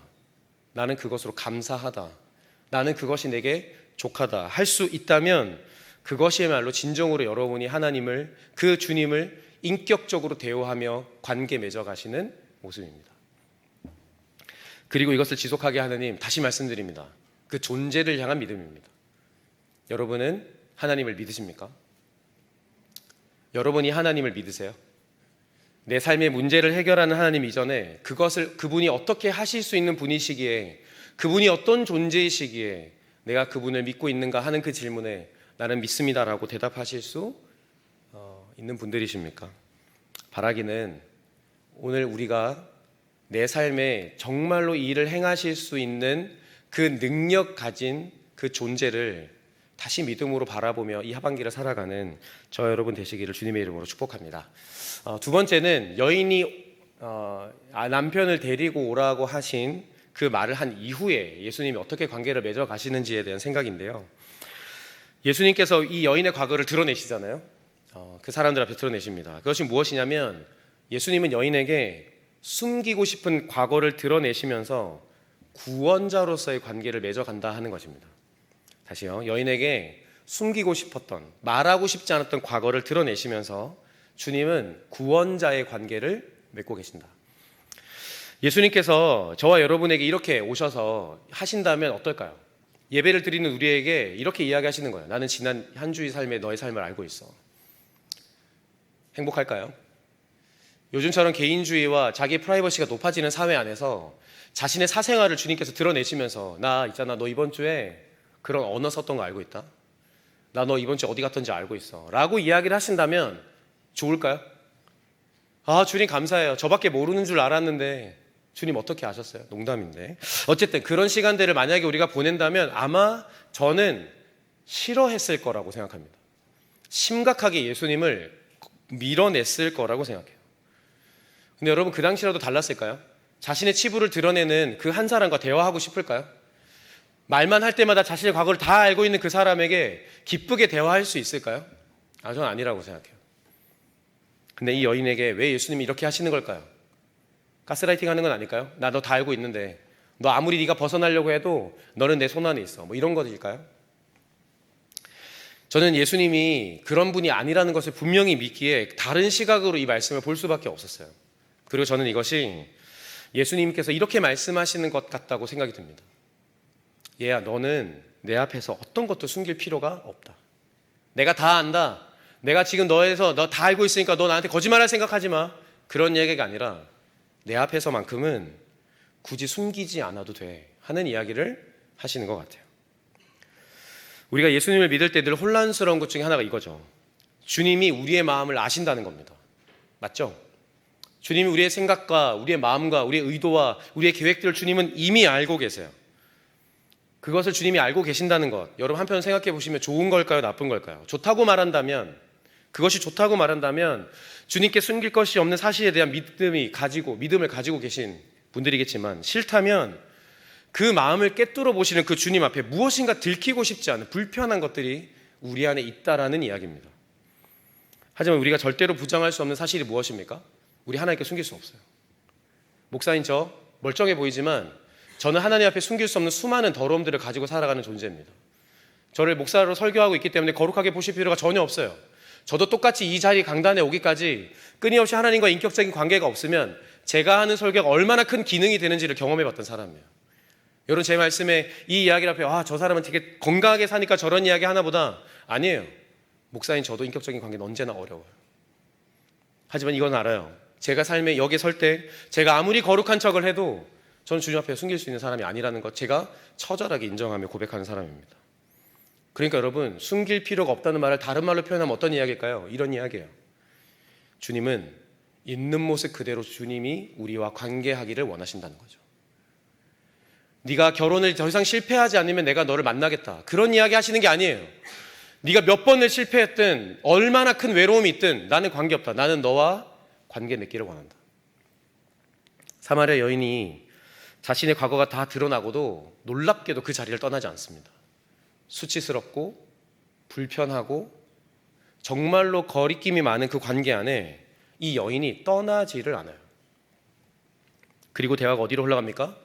나는 그것으로 감사하다, 나는 그것이 내게 족하다 할 수 있다면, 그것이야말로 진정으로 여러분이 하나님을, 그 주님을 인격적으로 대우하며 관계 맺어가시는 모습입니다. 그리고 이것을 지속하게 하느님, 다시 말씀드립니다. 그 존재를 향한 믿음입니다. 여러분은 하나님을 믿으십니까? 여러분이 하나님을 믿으세요? 내 삶의 문제를 해결하는 하나님 이전에 그분이 어떻게 하실 수 있는 분이시기에, 그분이 어떤 존재이시기에 내가 그분을 믿고 있는가 하는 그 질문에 나는 믿습니다라고 대답하실 수 있는 분들이십니까? 바라기는 오늘 우리가 내 삶에 정말로 이 일을 행하실 수 있는 그 능력 가진 그 존재를 다시 믿음으로 바라보며 이 하반기를 살아가는 저 여러분 되시기를 주님의 이름으로 축복합니다. 두 번째는 여인이 남편을 데리고 오라고 하신 그 말을 한 이후에 예수님이 어떻게 관계를 맺어 가시는지에 대한 생각인데요. 예수님께서 이 여인의 과거를 드러내시잖아요. 그 사람들 앞에 드러내십니다. 그것이 무엇이냐면, 예수님은 여인에게 숨기고 싶은 과거를 드러내시면서 구원자로서의 관계를 맺어간다 하는 것입니다. 다시요. 여인에게 숨기고 싶었던, 말하고 싶지 않았던 과거를 드러내시면서 주님은 구원자의 관계를 맺고 계신다. 예수님께서 저와 여러분에게 이렇게 오셔서 하신다면 어떨까요? 예배를 드리는 우리에게 이렇게 이야기하시는 거예요. 나는 지난 한 주의 삶에 너의 삶을 알고 있어. 행복할까요? 요즘처럼 개인주의와 자기의 프라이버시가 높아지는 사회 안에서 자신의 사생활을 주님께서 드러내시면서, 나 있잖아, 너 이번 주에 그런 언어 썼던 거 알고 있다, 나 너 이번 주에 어디 갔던지 알고 있어 라고 이야기를 하신다면 좋을까요? 주님 감사해요, 저밖에 모르는 줄 알았는데 주님 어떻게 아셨어요? 농담인데. 어쨌든 그런 시간들을 만약에 우리가 보낸다면 아마 저는 싫어했을 거라고 생각합니다. 심각하게 예수님을 밀어냈을 거라고 생각해요. 근데 여러분, 그 당시라도 달랐을까요? 자신의 치부를 드러내는 그 한 사람과 대화하고 싶을까요? 말만 할 때마다 자신의 과거를 다 알고 있는 그 사람에게 기쁘게 대화할 수 있을까요? 저는 아니라고 생각해요. 근데 이 여인에게 왜 예수님이 이렇게 하시는 걸까요? 가스라이팅 하는 건 아닐까요? 나 너 다 알고 있는데 너 아무리 네가 벗어나려고 해도 너는 내 손 안에 있어, 뭐 이런 것일까요? 저는 예수님이 그런 분이 아니라는 것을 분명히 믿기에 다른 시각으로 이 말씀을 볼 수밖에 없었어요. 그리고 저는 이것이 예수님께서 이렇게 말씀하시는 것 같다고 생각이 듭니다. 얘야, 너는 내 앞에서 어떤 것도 숨길 필요가 없다. 내가 다 안다. 내가 지금 너 다 알고 있으니까 너 나한테 거짓말할 생각하지 마. 그런 얘기가 아니라 내 앞에서만큼은 굳이 숨기지 않아도 돼 하는 이야기를 하시는 것 같아요. 우리가 예수님을 믿을 때 늘 혼란스러운 것 중에 하나가 이거죠. 주님이 우리의 마음을 아신다는 겁니다. 맞죠? 주님이 우리의 생각과 우리의 마음과 우리의 의도와 우리의 계획들을 주님은 이미 알고 계세요. 그것을 주님이 알고 계신다는 것, 여러분 한편 생각해 보시면 좋은 걸까요? 나쁜 걸까요? 좋다고 말한다면, 그것이 좋다고 말한다면 주님께 숨길 것이 없는 사실에 대한 믿음을 가지고 계신 분들이겠지만, 싫다면 그 마음을 꿰뚫어 보시는 그 주님 앞에 무엇인가 들키고 싶지 않은 불편한 것들이 우리 안에 있다라는 이야기입니다. 하지만 우리가 절대로 부정할 수 없는 사실이 무엇입니까? 우리 하나님께 숨길 수 없어요. 목사인 저 멀쩡해 보이지만 저는 하나님 앞에 숨길 수 없는 수많은 더러움들을 가지고 살아가는 존재입니다. 저를 목사로 설교하고 있기 때문에 거룩하게 보실 필요가 전혀 없어요. 저도 똑같이 이 자리 강단에 오기까지 끊임없이 하나님과 인격적인 관계가 없으면 제가 하는 설교가 얼마나 큰 기능이 되는지를 경험해 봤던 사람이에요. 여러분, 제 말씀에 이 이야기를 앞에 저 사람은 되게 건강하게 사니까 저런 이야기 하나보다, 아니에요. 목사인 저도 인격적인 관계는 언제나 어려워요. 하지만 이건 알아요. 제가 삶에 여기에 설 때 제가 아무리 거룩한 척을 해도 저는 주님 앞에 숨길 수 있는 사람이 아니라는 것, 제가 처절하게 인정하며 고백하는 사람입니다. 그러니까 여러분, 숨길 필요가 없다는 말을 다른 말로 표현하면 어떤 이야기일까요? 이런 이야기예요. 주님은 있는 모습 그대로 주님이 우리와 관계하기를 원하신다는 거죠. 네가 결혼을 더 이상 실패하지 않으면 내가 너를 만나겠다, 그런 이야기 하시는 게 아니에요. 네가 몇 번을 실패했든 얼마나 큰 외로움이 있든 나는 관계없다. 나는 너와 관계 맺기를 원한다. 사마리아 여인이 자신의 과거가 다 드러나고도 놀랍게도 그 자리를 떠나지 않습니다. 수치스럽고 불편하고 정말로 거리낌이 많은 그 관계 안에 이 여인이 떠나지를 않아요. 그리고 대화가 어디로 흘러갑니까?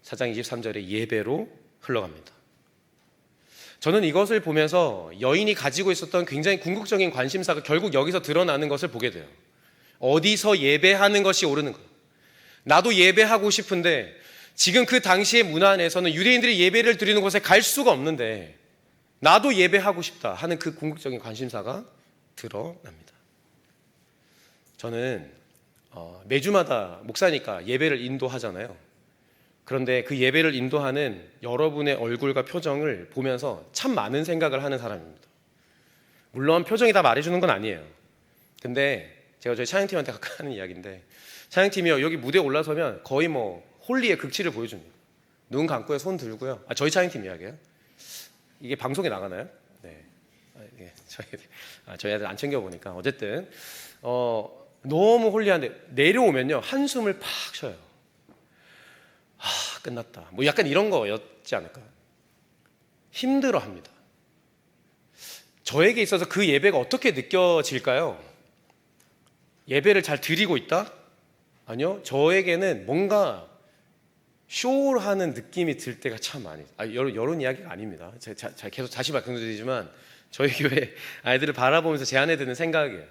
4장 23절에 예배로 흘러갑니다. 저는 이것을 보면서 여인이 가지고 있었던 굉장히 궁극적인 관심사가 결국 여기서 드러나는 것을 보게 돼요. 어디서 예배하는 것이 옳은 거예요. 나도 예배하고 싶은데 지금 그 당시의 문화 안에서는 유대인들이 예배를 드리는 곳에 갈 수가 없는데 나도 예배하고 싶다 하는 그 궁극적인 관심사가 드러납니다. 저는 매주마다 목사니까 예배를 인도하잖아요. 그런데 그 예배를 인도하는 여러분의 얼굴과 표정을 보면서 참 많은 생각을 하는 사람입니다. 물론 표정이 다 말해주는 건 아니에요. 근데 제가 저희 찬양팀한테 가끔 하는 이야기인데, 찬양팀이요, 여기 무대에 올라서면 거의 홀리의 극치를 보여줍니다. 눈 감고요, 손 들고요. 저희 찬양팀 이야기예요. 이게 방송에 나가나요? 네. 저희 애들 안 챙겨보니까 어쨌든 너무 홀리한데 내려오면요 한숨을 팍 쉬어요. 끝났다. 약간 이런 거였지 않을까요? 힘들어합니다. 저에게 있어서 그 예배가 어떻게 느껴질까요? 예배를 잘 드리고 있다? 아니요. 저에게는 뭔가 쇼하는 느낌이 들 때가 참 많이. 이런 이야기가 아닙니다. 제가 계속 다시 말씀드리지만 저희 교회 아이들을 바라보면서 제 안에 드는 생각이에요.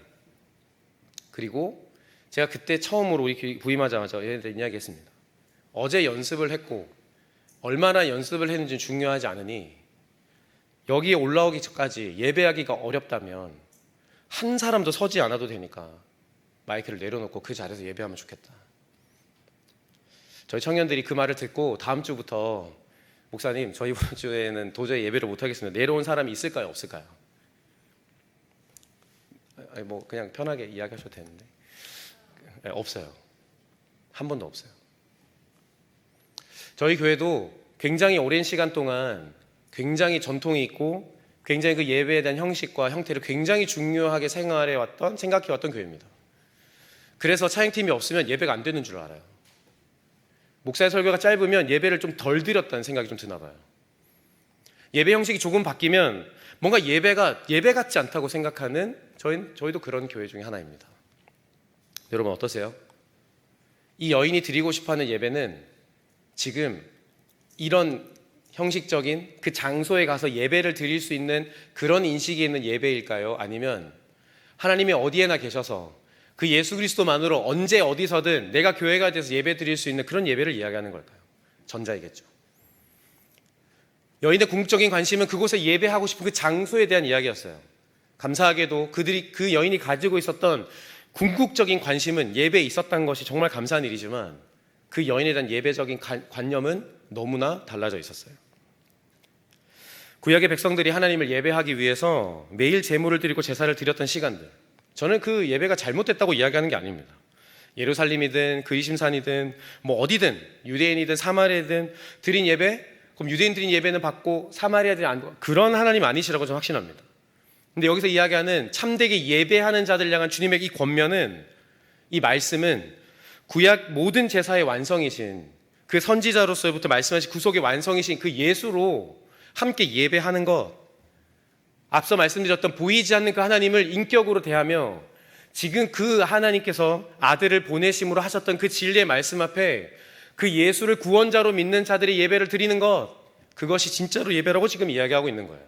그리고 제가 그때 처음으로 우리 부임하자마자 얘네들 이야기했습니다. 어제 연습을 했고 얼마나 연습을 했는지 중요하지 않으니 여기에 올라오기 전까지 예배하기가 어렵다면 한 사람도 서지 않아도 되니까 마이크를 내려놓고 그 자리에서 예배하면 좋겠다. 저희 청년들이 그 말을 듣고 다음 주부터 목사님, 저희 이번 주에는 도저히 예배를 못하겠습니다. 내려온 사람이 있을까요? 없을까요? 그냥 편하게 이야기하셔도 되는데 없어요. 한 번도 없어요. 저희 교회도 굉장히 오랜 시간 동안 굉장히 전통이 있고 굉장히 그 예배에 대한 형식과 형태를 굉장히 중요하게 생각해 왔던 교회입니다. 그래서 찬양팀이 없으면 예배가 안 되는 줄 알아요. 목사의 설교가 짧으면 예배를 좀 덜 드렸다는 생각이 좀 드나 봐요. 예배 형식이 조금 바뀌면 뭔가 예배가 예배 같지 않다고 생각하는 저희도 그런 교회 중에 하나입니다. 여러분 어떠세요? 이 여인이 드리고 싶어하는 예배는 지금 이런 형식적인 그 장소에 가서 예배를 드릴 수 있는 그런 인식이 있는 예배일까요? 아니면 하나님이 어디에나 계셔서 그 예수 그리스도만으로 언제 어디서든 내가 교회가 돼서 예배 드릴 수 있는 그런 예배를 이야기하는 걸까요? 전자이겠죠. 여인의 궁극적인 관심은 그곳에 예배하고 싶은 그 장소에 대한 이야기였어요. 감사하게도 그 여인이 가지고 있었던 궁극적인 관심은 예배에 있었던 것이 정말 감사한 일이지만 그 여인에 대한 예배적인 관념은 너무나 달라져 있었어요. 구약의 백성들이 하나님을 예배하기 위해서 매일 제물을 드리고 제사를 드렸던 시간들, 저는 그 예배가 잘못됐다고 이야기하는 게 아닙니다. 예루살렘이든 그리심산이든 어디든 유대인이든 사마리아든 드린 예배 그럼 유대인들이 예배는 받고 사마리아들이 안 받고, 그런 하나님 아니시라고 저는 확신합니다. 근데 여기서 이야기하는 참되게 예배하는 자들 향한 주님의 이 권면은, 이 말씀은 구약 모든 제사의 완성이신 그 선지자로서부터 말씀하신 구속의 완성이신 그 예수로 함께 예배하는 것, 앞서 말씀드렸던 보이지 않는 그 하나님을 인격으로 대하며 지금 그 하나님께서 아들을 보내심으로 하셨던 그 진리의 말씀 앞에 그 예수를 구원자로 믿는 자들의 예배를 드리는 것, 그것이 진짜로 예배라고 지금 이야기하고 있는 거예요.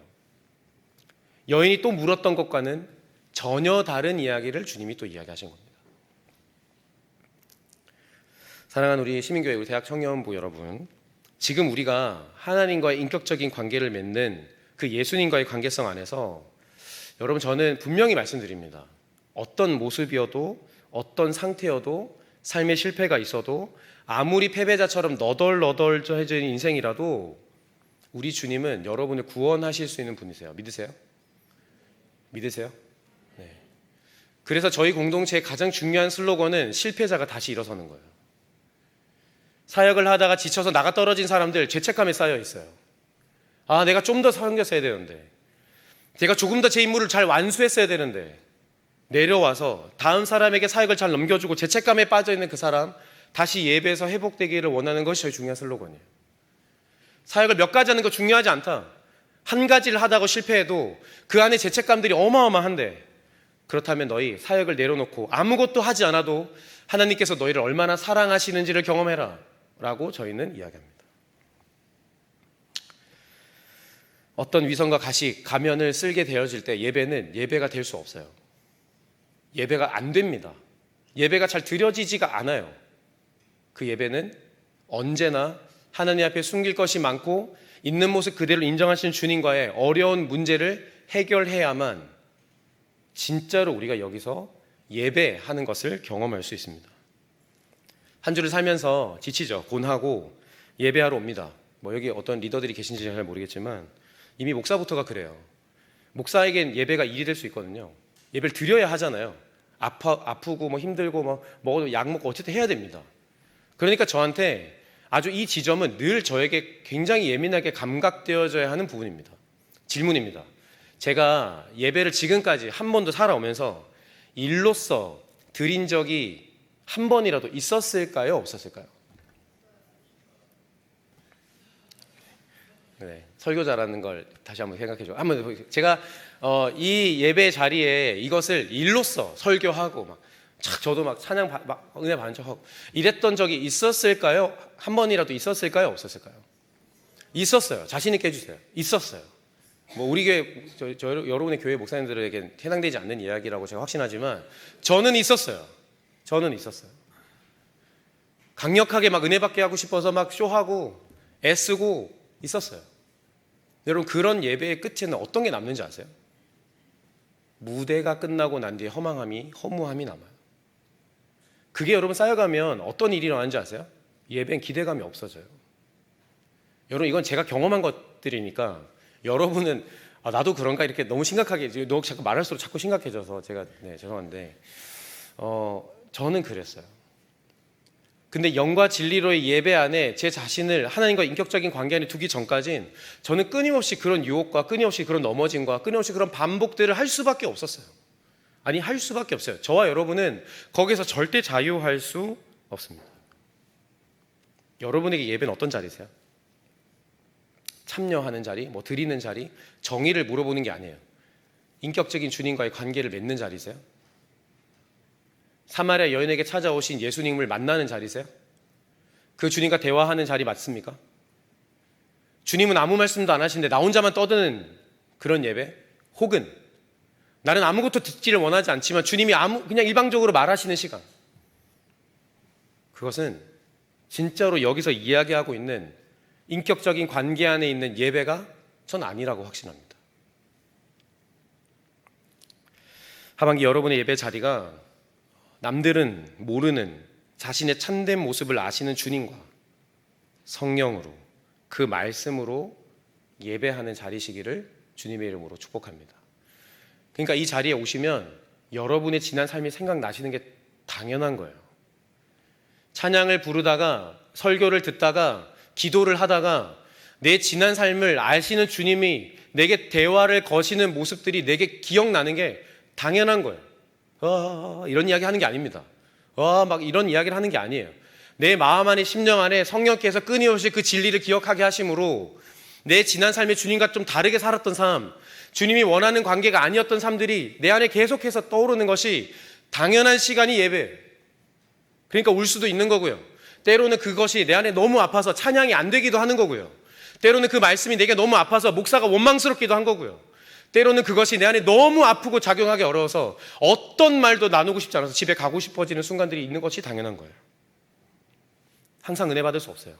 여인이 또 물었던 것과는 전혀 다른 이야기를 주님이 또 이야기하신 겁니다. 사랑하는 우리 시민교회, 우리 대학 청년부 여러분, 지금 우리가 하나님과의 인격적인 관계를 맺는 그 예수님과의 관계성 안에서 여러분, 저는 분명히 말씀드립니다. 어떤 모습이어도, 어떤 상태여도, 삶의 실패가 있어도, 아무리 패배자처럼 너덜너덜해진 인생이라도 우리 주님은 여러분을 구원하실 수 있는 분이세요. 믿으세요? 믿으세요? 네. 그래서 저희 공동체의 가장 중요한 슬로건은 실패자가 다시 일어서는 거예요. 사역을 하다가 지쳐서 나가 떨어진 사람들 죄책감에 쌓여 있어요. 아, 내가 좀 더 섬겼어야 되는데, 제가 조금 더 제 임무를 잘 완수했어야 되는데, 내려와서 다음 사람에게 사역을 잘 넘겨주고 죄책감에 빠져있는 그 사람 다시 예배에서 회복되기를 원하는 것이 저희 중요한 슬로건이에요. 사역을 몇 가지 하는 거 중요하지 않다. 한 가지를 하다가 실패해도 그 안에 죄책감들이 어마어마한데, 그렇다면 너희 사역을 내려놓고 아무것도 하지 않아도 하나님께서 너희를 얼마나 사랑하시는지를 경험해라 라고 저희는 이야기합니다. 어떤 위선과 가식, 가면을 쓸게 되어질 때 예배는 예배가 될 수 없어요. 예배가 안 됩니다. 예배가 잘 드려지지가 않아요. 그 예배는 언제나 하나님 앞에 숨길 것이 많고 있는 모습 그대로 인정하시는 주님과의 어려운 문제를 해결해야만 진짜로 우리가 여기서 예배하는 것을 경험할 수 있습니다. 한 주를 살면서 지치죠. 곤하고 예배하러 옵니다. 뭐 여기 어떤 리더들이 계신지 잘 모르겠지만 이미 목사부터가 그래요. 목사에겐 예배가 일이 될 수 있거든요. 예배를 드려야 하잖아요. 아프고 뭐 힘들고 뭐 먹어도 약 먹고 어쨌든 해야 됩니다. 그러니까 저한테 아주 이 지점은 늘 저에게 굉장히 예민하게 감각되어져야 하는 부분입니다. 질문입니다. 제가 예배를 지금까지 한 번도 살아오면서 일로서 드린 적이 한 번이라도 있었을까요? 없었을까요? 네, 설교자라는 걸 다시 한번 생각해줘. 한번 제가 이 예배 자리에 이것을 일로서 설교하고 막 저도 막 찬양 막 은혜 받은 척하고 이랬던 적이 있었을까요? 한 번이라도 있었을까요? 없었을까요? 있었어요. 자신 있게 해주세요. 있었어요. 뭐 우리 교회 여러분의 교회 목사님들에게 해당되지 않는 이야기라고 제가 확신하지만 저는 있었어요. 저는 있었어요. 강력하게 막 은혜 받게 하고 싶어서 막 쇼하고 애쓰고 있었어요. 여러분, 그런 예배의 끝에는 어떤 게 남는지 아세요? 무대가 끝나고 난 뒤에 허무함이 남아요. 그게 여러분 쌓여가면 어떤 일이 일어나는지 아세요? 예배엔 기대감이 없어져요. 여러분, 이건 제가 경험한 것들이니까 여러분은 나도 그런가 이렇게 너무 심각하게 너 자꾸 말할수록 자꾸 심각해져서 제가 죄송한데 저는 그랬어요. 근데 영과 진리로의 예배 안에 제 자신을 하나님과 인격적인 관계 안에 두기 전까진 저는 끊임없이 그런 유혹과 끊임없이 그런 넘어짐과 끊임없이 그런 반복들을 할 수밖에 없었어요. 아니, 할 수밖에 없어요. 저와 여러분은 거기서 절대 자유할 수 없습니다. 여러분에게 예배는 어떤 자리세요? 참여하는 자리, 뭐 드리는 자리, 정의를 물어보는 게 아니에요. 인격적인 주님과의 관계를 맺는 자리세요? 사마리아 여인에게 찾아오신 예수님을 만나는 자리세요? 그 주님과 대화하는 자리 맞습니까? 주님은 아무 말씀도 안 하시는데 나 혼자만 떠드는 그런 예배? 혹은 나는 아무것도 듣지를 원하지 않지만 주님이 그냥 일방적으로 말하시는 시간, 그것은 진짜로 여기서 이야기하고 있는 인격적인 관계 안에 있는 예배가 전 아니라고 확신합니다. 하반기 여러분의 예배 자리가 남들은 모르는 자신의 참된 모습을 아시는 주님과 성령으로 그 말씀으로 예배하는 자리시기를 주님의 이름으로 축복합니다. 그러니까 이 자리에 오시면 여러분의 지난 삶이 생각나시는 게 당연한 거예요. 찬양을 부르다가 설교를 듣다가 기도를 하다가 내 지난 삶을 아시는 주님이 내게 대화를 거시는 모습들이 내게 기억나는 게 당연한 거예요. 이런 이야기 하는 게 아닙니다. 막 이런 이야기를 하는 게 아니에요. 내 마음 안에 심령 안에 성령께서 끊임없이 그 진리를 기억하게 하심으로 내 지난 삶에 주님과 좀 다르게 살았던 삶, 주님이 원하는 관계가 아니었던 삶들이 내 안에 계속해서 떠오르는 것이 당연한 시간이 예배예요. 그러니까 울 수도 있는 거고요. 때로는 그것이 내 안에 너무 아파서 찬양이 안 되기도 하는 거고요. 때로는 그 말씀이 내게 너무 아파서 목사가 원망스럽기도 한 거고요. 때로는 그것이 내 안에 너무 아프고 작용하기 어려워서 어떤 말도 나누고 싶지 않아서 집에 가고 싶어지는 순간들이 있는 것이 당연한 거예요. 항상 은혜 받을 수 없어요.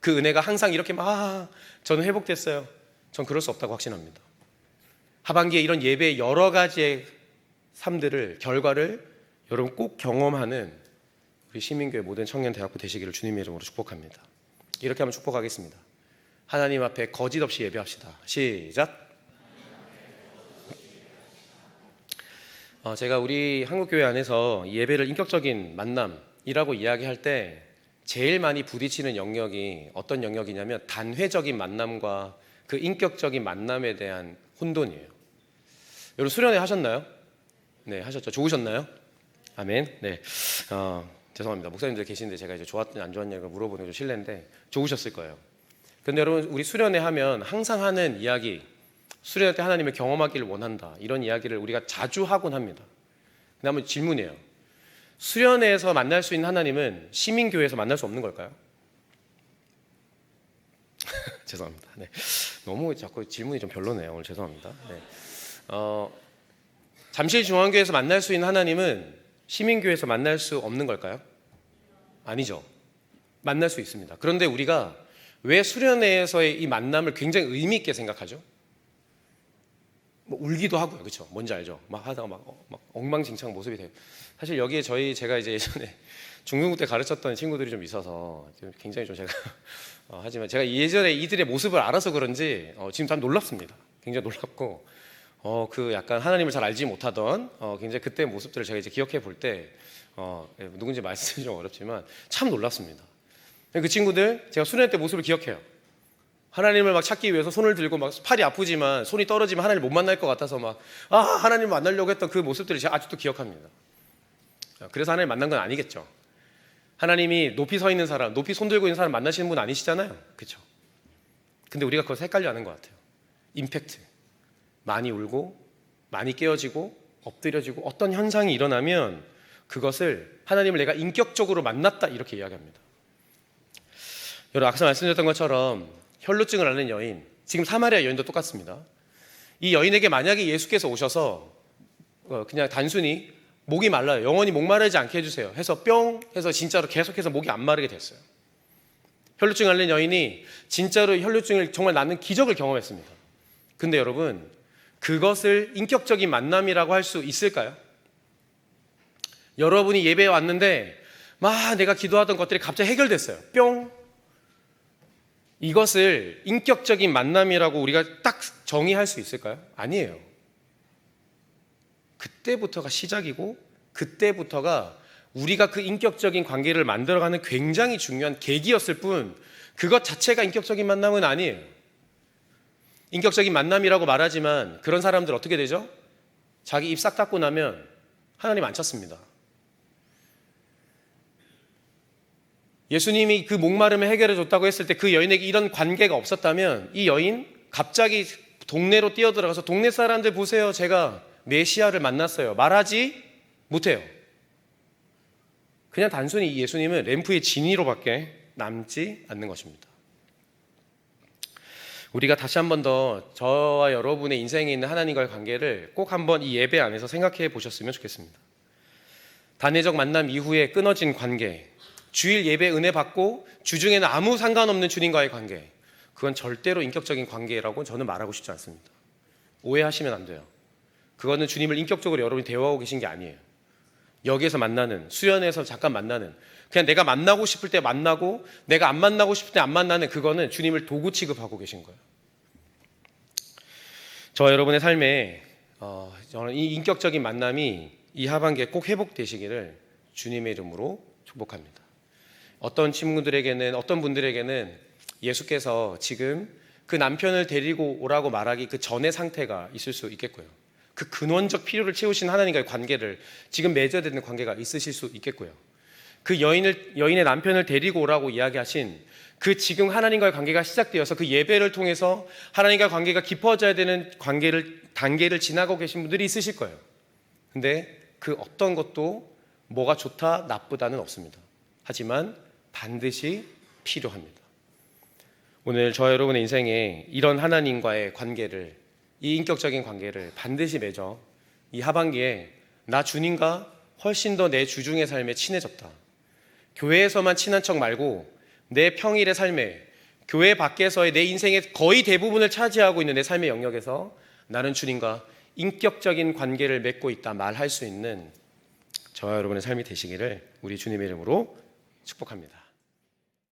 그 은혜가 항상 이렇게 저는 회복됐어요. 전 그럴 수 없다고 확신합니다. 하반기에 이런 예배의 여러 가지의 삶들을, 결과를 여러분 꼭 경험하는 우리 시민교회 모든 청년대학부 되시기를 주님의 이름으로 축복합니다. 이렇게 하면 축복하겠습니다. 하나님 앞에 거짓 없이 예배합시다. 시작. 제가 우리 한국교회 안에서 예배를 인격적인 만남이라고 이야기할 때 제일 많이 부딪히는 영역이 어떤 영역이냐면 단회적인 만남과 그 인격적인 만남에 대한 혼돈이에요. 여러분 수련회 하셨나요? 네, 하셨죠. 좋으셨나요? 아멘. 네. 죄송합니다. 목사님들 계시는데 제가 이제 좋았냐 안 좋았냐고 물어보는 게 좀 실례인데 좋으셨을 거예요. 근데 여러분 우리 수련회 하면 항상 하는 이야기, 수련회 때 하나님을 경험하기를 원한다, 이런 이야기를 우리가 자주 하곤 합니다. 근데 한번 질문이에요. 수련회에서 만날 수 있는 하나님은 시민교회에서 만날 수 없는 걸까요? 죄송합니다. 네. 너무 자꾸 질문이 좀 별로네요. 오늘 죄송합니다. 네. 잠실중앙교회에서 만날 수 있는 하나님은 시민교회에서 만날 수 없는 걸까요? 아니죠. 만날 수 있습니다. 그런데 우리가 왜 수련회에서의 이 만남을 굉장히 의미 있게 생각하죠? 울기도 하고요, 그렇죠? 뭔지 알죠? 막 하다가 막 엉망진창 모습이 돼요. 사실 여기에 제가 이제 예전에 중등부 때 가르쳤던 친구들이 좀 있어서 굉장히 좀 제가 하지만 제가 예전에 이들의 모습을 알아서 그런지 지금 참 놀랍습니다. 굉장히 놀랍고 그 약간 하나님을 잘 알지 못하던 굉장히 그때 모습들을 제가 이제 기억해 볼 때 누군지 말씀이 좀 어렵지만 참 놀랐습니다. 그 친구들 제가 수련회 때 모습을 기억해요. 하나님을 막 찾기 위해서 손을 들고 막 팔이 아프지만 손이 떨어지면 하나님을 못 만날 것 같아서 하나님을 만나려고 했던 그 모습들을 제가 아직도 기억합니다. 그래서 하나님 만난 건 아니겠죠. 하나님이 높이 서 있는 사람, 높이 손 들고 있는 사람 만나시는 분 아니시잖아요, 그렇죠? 근데 우리가 그걸 헷갈려하는 것 같아요. 임팩트, 많이 울고 많이 깨어지고 엎드려지고 어떤 현상이 일어나면 그것을 하나님을 내가 인격적으로 만났다 이렇게 이야기합니다. 여러분 앞서 말씀드렸던 것처럼 혈루증을 앓는 여인, 지금 사마리아 여인도 똑같습니다. 이 여인에게 만약에 예수께서 오셔서 그냥 단순히 목이 말라요, 영원히 목 마르지 않게 해주세요 해서 뿅 해서 진짜로 계속해서 목이 안 마르게 됐어요. 혈루증 앓는 여인이 진짜로 혈루증을 정말 낫는 기적을 경험했습니다. 근데 여러분 그것을 인격적인 만남이라고 할 수 있을까요? 여러분이 예배에 왔는데 내가 기도하던 것들이 갑자기 해결됐어요. 뿅. 이것을 인격적인 만남이라고 우리가 딱 정의할 수 있을까요? 아니에요. 그때부터가 시작이고 그때부터가 우리가 그 인격적인 관계를 만들어가는 굉장히 중요한 계기였을 뿐 그것 자체가 인격적인 만남은 아니에요. 인격적인 만남이라고 말하지만 그런 사람들 어떻게 되죠? 자기 입 싹 닫고 나면 하나님 안 찾습니다. 예수님이 그 목마름을 해결해 줬다고 했을 때 그 여인에게 이런 관계가 없었다면 이 여인 갑자기 동네로 뛰어들어가서 동네 사람들 보세요, 제가 메시아를 만났어요 말하지 못해요. 그냥 단순히 예수님은 램프의 진위로밖에 남지 않는 것입니다. 우리가 다시 한 번 더 저와 여러분의 인생에 있는 하나님과의 관계를 꼭 한번 이 예배 안에서 생각해 보셨으면 좋겠습니다. 단회적 만남 이후에 끊어진 관계, 주일 예배 은혜 받고 주중에는 아무 상관없는 주님과의 관계, 그건 절대로 인격적인 관계라고 저는 말하고 싶지 않습니다. 오해하시면 안 돼요. 그거는 주님을 인격적으로 여러분이 대화하고 계신 게 아니에요. 여기에서 만나는, 수련회에서 잠깐 만나는, 그냥 내가 만나고 싶을 때 만나고 내가 안 만나고 싶을 때 안 만나는, 그거는 주님을 도구 취급하고 계신 거예요. 저와 여러분의 삶에 저는 이 인격적인 만남이 이 하반기에 꼭 회복되시기를 주님의 이름으로 축복합니다. 어떤 친구들에게는, 어떤 분들에게는 예수께서 지금 그 남편을 데리고 오라고 말하기 그 전의 상태가 있을 수 있겠고요. 그 근원적 필요를 채우신 하나님과의 관계를 지금 맺어야 되는 관계가 있으실 수 있겠고요. 그 여인의 남편을 데리고 오라고 이야기하신 그 지금 하나님과의 관계가 시작되어서 그 예배를 통해서 하나님과의 관계가 깊어져야 되는 단계를 지나고 계신 분들이 있으실 거예요. 근데 그 어떤 것도 뭐가 좋다 나쁘다는 없습니다. 하지만 반드시 필요합니다. 오늘 저와 여러분의 인생에 이런 하나님과의 관계를, 이 인격적인 관계를 반드시 맺어 이 하반기에 나 주님과 훨씬 더 내 주중의 삶에 친해졌다. 교회에서만 친한 척 말고 내 평일의 삶에, 교회 밖에서의 내 인생의 거의 대부분을 차지하고 있는 내 삶의 영역에서 나는 주님과 인격적인 관계를 맺고 있다 말할 수 있는 저와 여러분의 삶이 되시기를 우리 주님의 이름으로 축복합니다.